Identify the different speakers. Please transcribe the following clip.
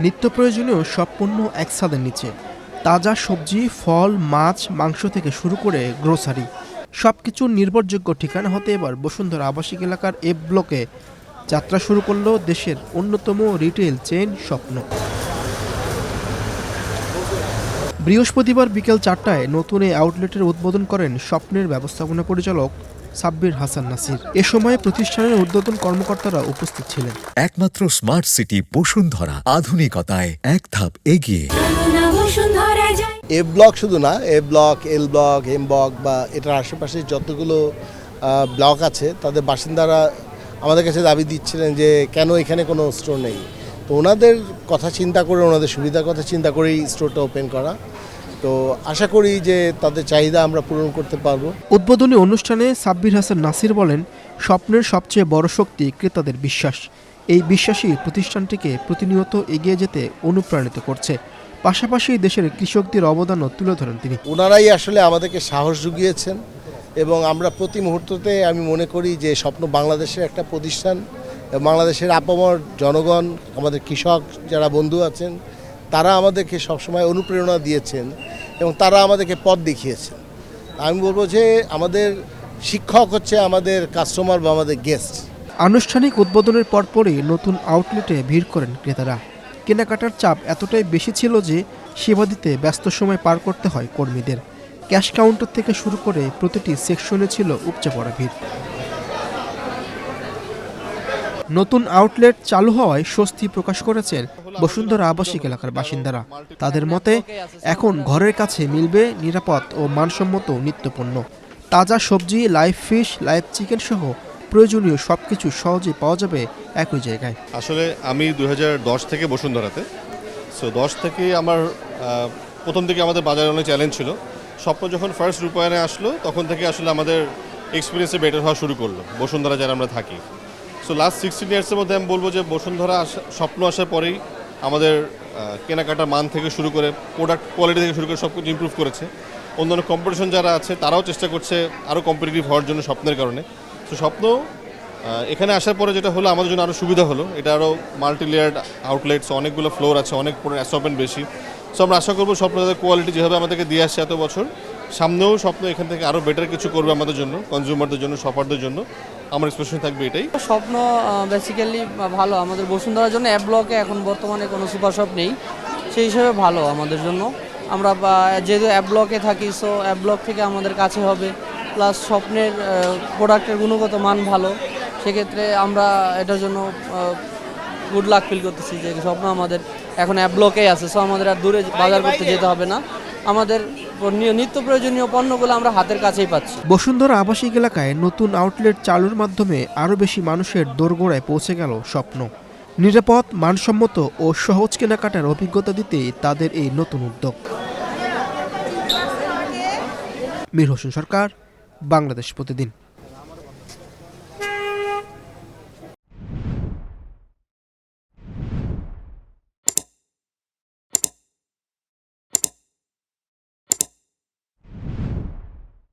Speaker 1: নিত্য প্রয়োজনীয় সব পণ্য এক ছাদের নিচে। তাজা সবজি, ফল, মাছ, মাংস থেকে শুরু করে গ্রোসারি সবকিছুর নির্ভরযোগ্য ঠিকানা হতে এবার বসুন্ধরা আবাসিক এলাকার এ ব্লকে যাত্রা শুরু করল দেশের অন্যতম রিটেইল চেইন স্বপ্ন। বৃহস্পতিবার বিকেল ৪টায় নতুন এই আউটলেটের উদ্বোধন করেন স্বপ্নের ব্যবস্থাপনা পরিচালক সাব্বির হাসান নাসির। এ সময় প্রতিষ্ঠানের ঊর্ধ্বতন কর্মকর্তারা উপস্থিত ছিলেন।
Speaker 2: একমাত্র স্মার্ট সিটি বসুন্ধরা, আধুনিকতায় এক ধাপ এগিয়ে।
Speaker 3: এ ব্লক শুধু না, A block, L block, M block বা এটার আশেপাশে যতগুলো ব্লক আছে তাদের বাসিন্দারা আমাদের কাছে দাবি দিচ্ছিলেন যে কেন এখানে কোনো স্টোর নেই। তো ওনাদের কথা চিন্তা করে, ওনাদের সুবিধার কথা চিন্তা করেই স্টোরটা ওপেন করা। তো আশা করি যে তাদের চাহিদা আমরা পূরণ করতে পারবো।
Speaker 1: উদ্বোধনী অনুষ্ঠানে সাব্বির হাসান নাসির বলেন, স্বপ্নের সবচেয়ে বড় শক্তি ক্রেতাদের বিশ্বাস। এই বিশ্বাসই প্রতিষ্ঠানটিকে প্রতিনিয়ত এগিয়ে যেতে অনুপ্রাণিত করছে। পাশাপাশি দেশের কৃষকদের অবদানও তুলে ধরেন তিনি।
Speaker 3: ওনারাই আসলে আমাদেরকে সাহস জুগিয়েছেন এবং আমরা প্রতি মুহূর্ততে আমি মনে করি যে স্বপ্ন বাংলাদেশের একটা প্রতিষ্ঠান। বাংলাদেশের আপামর জনগণ, আমাদের কৃষক যারা বন্ধু আছেন, তারা আমাদেরকে সবসময় অনুপ্রেরণা দিয়েছেন এবং তারা আমাদেরকে পথ দেখিয়েছেন। আমি বলবো যে আমাদের শিক্ষক হচ্ছে আমাদের কাস্টমার বা আমাদের গেস্ট।
Speaker 1: আনুষ্ঠানিক উদ্বোধনের পরপরই নতুন আউটলেটে ভিড় করেন ক্রেতারা। কেনাকাটার চাপ এতটাই বেশি ছিল যে সেবা দিতে ব্যস্ত সময় পার করতে হয় কর্মীদের। ক্যাশ কাউন্টার থেকে শুরু করে প্রতিটি সেকশনে ছিল উপচে পড়া ভিড়। নতুন আউটলেট চালু হওয়ায় স্বস্তি প্রকাশ করেছেন বসুন্ধরা আবাসিক এলাকার বাসিন্দারা। তাদের মতে এখন ঘরের কাছে মিলবে নিরাপদ ও মানসম্মত নিত্যপণ্য। তাজা সবজি, লাইভ ফিশ, লাইভ চিকেন সহ প্রয়োজনীয় সবকিছু সহজে পাওয়া যাবে একই জায়গায়।
Speaker 4: আসলে আমি 2010 থেকে বসুন্ধরাতে, সো 10 থেকে আমার প্রথম থেকে আমাদের বাজারে অনেক চ্যালেঞ্জ ছিল। স্বপ্ন যখন ফার্স্ট রূপায়ণে আসলো তখন থেকে আসলে আমাদের এক্সপিরিয়েন্সে বেটার হওয়া শুরু করলো বসুন্ধরা যারা আমরা থাকি। সো লাস্ট 16 ইয়ার্সের মধ্যে আমি বলবো যে বসুন্ধরা স্বপ্ন আসার পরেই আমাদের কেনাকাটার মান থেকে শুরু করে প্রোডাক্ট কোয়ালিটি থেকে শুরু করে সব কিছু ইমপ্রুভ করেছে। অন্যান্য কম্পিটিশন যারা আছে তারাও চেষ্টা করছে আরও কম্পিটিটিভ হওয়ার জন্য স্বপ্নের কারণে। তো স্বপ্ন এখানে আসার পরে যেটা হলো আমাদের জন্য আরও সুবিধা হলো, এটা আরও মাল্টি লেয়ার্ড আউটলেটস, অনেকগুলো ফ্লোর আছে, অনেক অ্যাসর্টমেন্ট বেশি। সো আমরা আশা করবো স্বপ্ন তাদের কোয়ালিটি যেভাবে আমাদেরকে দিয়ে আসছে এত বছর, সামনেও স্বপ্ন এখান থেকে আরও বেটার কিছু করবে আমাদের জন্য, কনজিউমারদের জন্য, শপারদের জন্য। আমার এক্সপ্রেশন থাকবে এটাই।
Speaker 5: স্বপ্ন বেসিক্যালি ভালো আমাদের বসুন্ধরার জন্য। অ্যাপ ব্লকে এখন বর্তমানে কোনো সুপার শপ নেই, সেই হিসেবে ভালো আমাদের জন্য। আমরা যেহেতু অ্যাপ ব্লকে থাকি, সো অ্যাপ ব্লক থেকে আমাদের কাছে হবে, প্লাস স্বপ্নের প্রোডাক্টের গুণগত মান ভালো। সেক্ষেত্রে আমরা এটার জন্য গুড লাক ফিল করতেছি যে স্বপ্ন আমাদের এখন অ্যাপ ব্লকেই আছে। সো আমাদের আর দূরে বাজার করতে যেতে হবে না, আমাদের নিত্য প্রয়োজনীয় পণ্যগুলো আমরা হাতের কাছেই পাচ্ছি।
Speaker 1: বসুন্ধরা আবাসিক এলাকায় নতুন আউটলেট চালুর মাধ্যমে আরও বেশি মানুষের দোরগোড়ায় পৌঁছে গেল স্বপ্ন। নিরাপদ, মানসম্মত ও সহজ কেনাকাটার অভিজ্ঞতা দিতেই তাদের এই নতুন উদ্যোগ। মীর হোসেন সরকার, বাংলাদেশ প্রতিদিন।